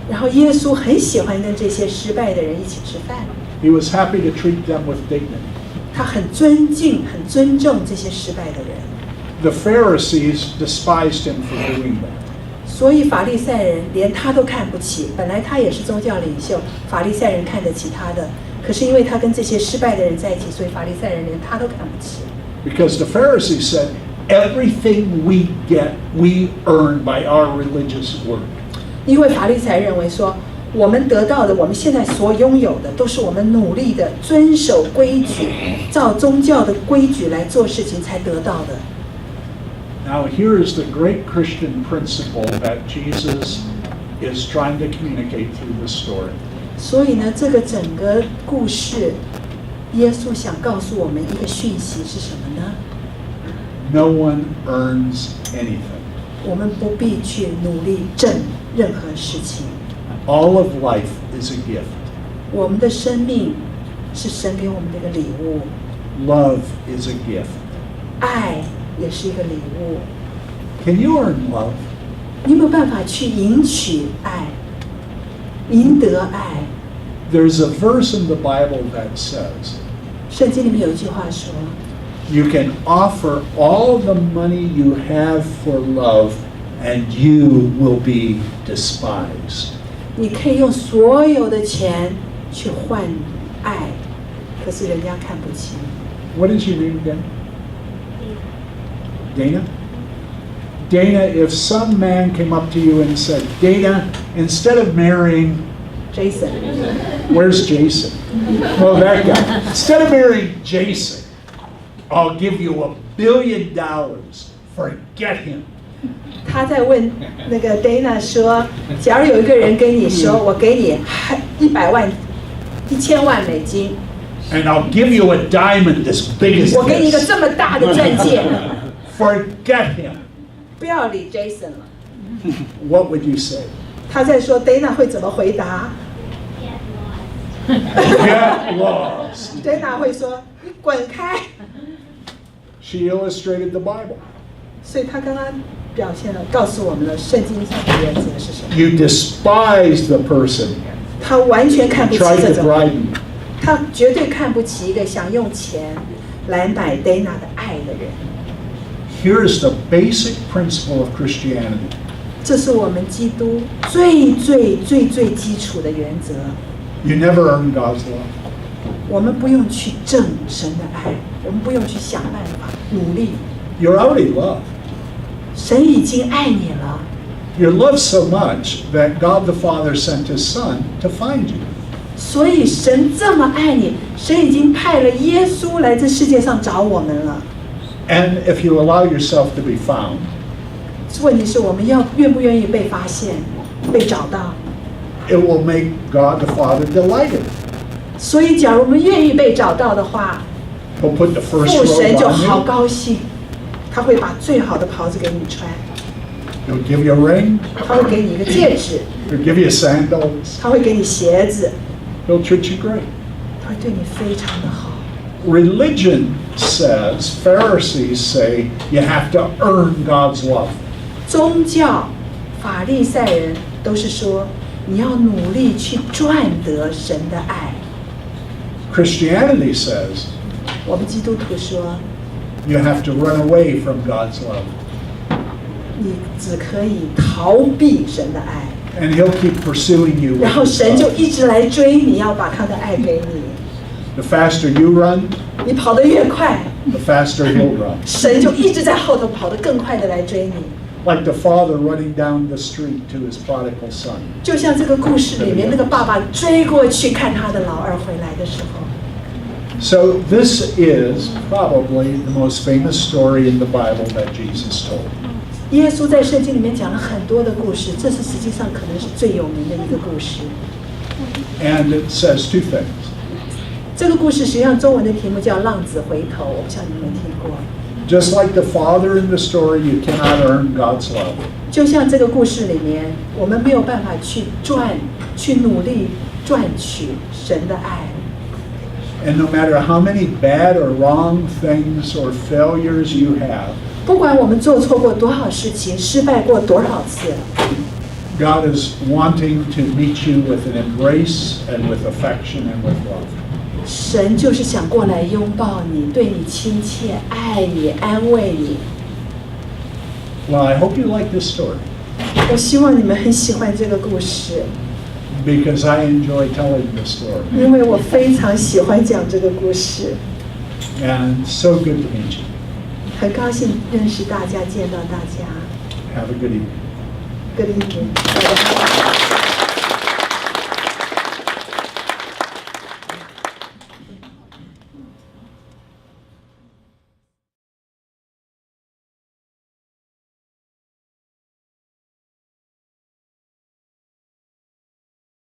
然后耶稣很喜欢跟这些失败的人一起吃饭， He was happy to treat them with dignity. 他很尊敬、很尊重这些失败的人。 The Pharisees despised him for doing that. 所以法利赛人连他都看不起，本来他也是宗教领袖，法利赛人看得起他的，可是因为他跟这些失败的人在一起，所以法利赛人连他都看不起。 Because the Pharisees said, everything we get, we earn by our religious work. 因为法利赛认为说，我们得到的，我们现在所拥有的，都是我们努力的遵守规矩，照宗教的规矩来做事情才得到的。 Now here is the great Christian principle that Jesus is trying to communicate through this story. 所以呢，这个整个故事，耶稣想告诉我们一个讯息是什么呢？ No one earns anything. 我们不必去努力挣任何事情。 All of life is a gift. 我们的生命是神给我们的一个礼物， Love is a gift. 爱也是一个礼物。 Can you earn love? 你有没有办法去赢取爱，赢得爱？ There's a verse in the Bible that says, 圣经里面有一句话说， you can offer all the money you have for love and you will be despised. 你可以用所有的钱去换爱，可是人家看不起你。 What is your name again? Dana? Dana, if some man came up to you and said, Dana, instead of marrying, Jason， where's Jason? Well, that guy. Instead of marrying Jason, I'll give you $1 billion. Forget him. 他在问那个 Dana 说，假如有一个人跟你说，我给你100万、1000万美金， And I'll give you a diamond this big as 我给你一个 this. 这么大的钻戒， Forget him. 不要理 Jason 了。 What would you say? 他在说 Dana 会怎么回答 Get lost. ？Dana 会说你滚开。 She illustrated the Bible. 所以他刚刚表现了，告诉我们了圣经上的原则是什么。 You despise the person 他完全看不 who 起 tried 这 to 种， bribe you. 他绝对看不起一个想用钱来买 Dana 的爱的人。 Here's the basic principle of Christianity. 这是我们基督最基础的原则。 You never earn God's love. 我们不用去挣神的爱，我们不用去想办法努力， You're already loved. 神已经爱你了。 You're loved so much that God the Father sent His Son to find you. 所以神这么爱你，神已经派了耶稣来这世界上找我们了。 And if you allow yourself to be found, 问题是我们愿不愿意被发现、被找到？ it will make God the Father delighted. 所以，假如我们愿意被找到的话， He'll put the first 父神 robe 就 on 好 you. 高兴，他会把最好的袍子给你穿， He'll give you a ring. 他会给你一个戒指， He'll give you sandals. 他会给你鞋子， He'll treat you great. 他会对你非常的好。 Religion says, Pharisees say, you have to earn God's love. 宗教、法利赛人都是说，你要努力去赚得神的爱。 Christianity says, 我们基督徒说， you have to run away from God's love. 你只可以逃避神的爱， And He'll keep pursuing you. 然 with 后 His 神就 love. 一直来追你，要把他的爱给你。 The faster you run, 你跑得越快， the faster He'll run. 神就一直在后头跑得更快的来追你。 Like the father running down the street to his prodigal son. 就像这个故事里面，那个爸爸追过去看他的老二回来的时候， So this is probably the most famous story in the Bible that Jesus told. 耶稣在圣经里面讲了很多的故事，这是实际上可能是最有名的一个故事。 And it says two things. 这个故事实际上中文的题目叫《浪子回头》，我不晓得你们听过。 Just like the father in the story, you cannot earn God's love. 就像这个故事里面，我们没有办法去努力赚取神的爱。 And no matter how many bad or wrong things or failures you have, 不管我们做错过多少事情，失败过多少次， God is wanting to meet you with an embrace and with affection and with love. 神就是想过来拥抱你，对你亲切，爱你，安慰你。 Well, I hope you like this story 我希望你们很喜欢这个故事， because I enjoy telling this story. 因为我非常喜欢讲这个故事， And so good to meet you. 很高兴认识大家，见到大家。 Have a good evening. Good evening，大家好。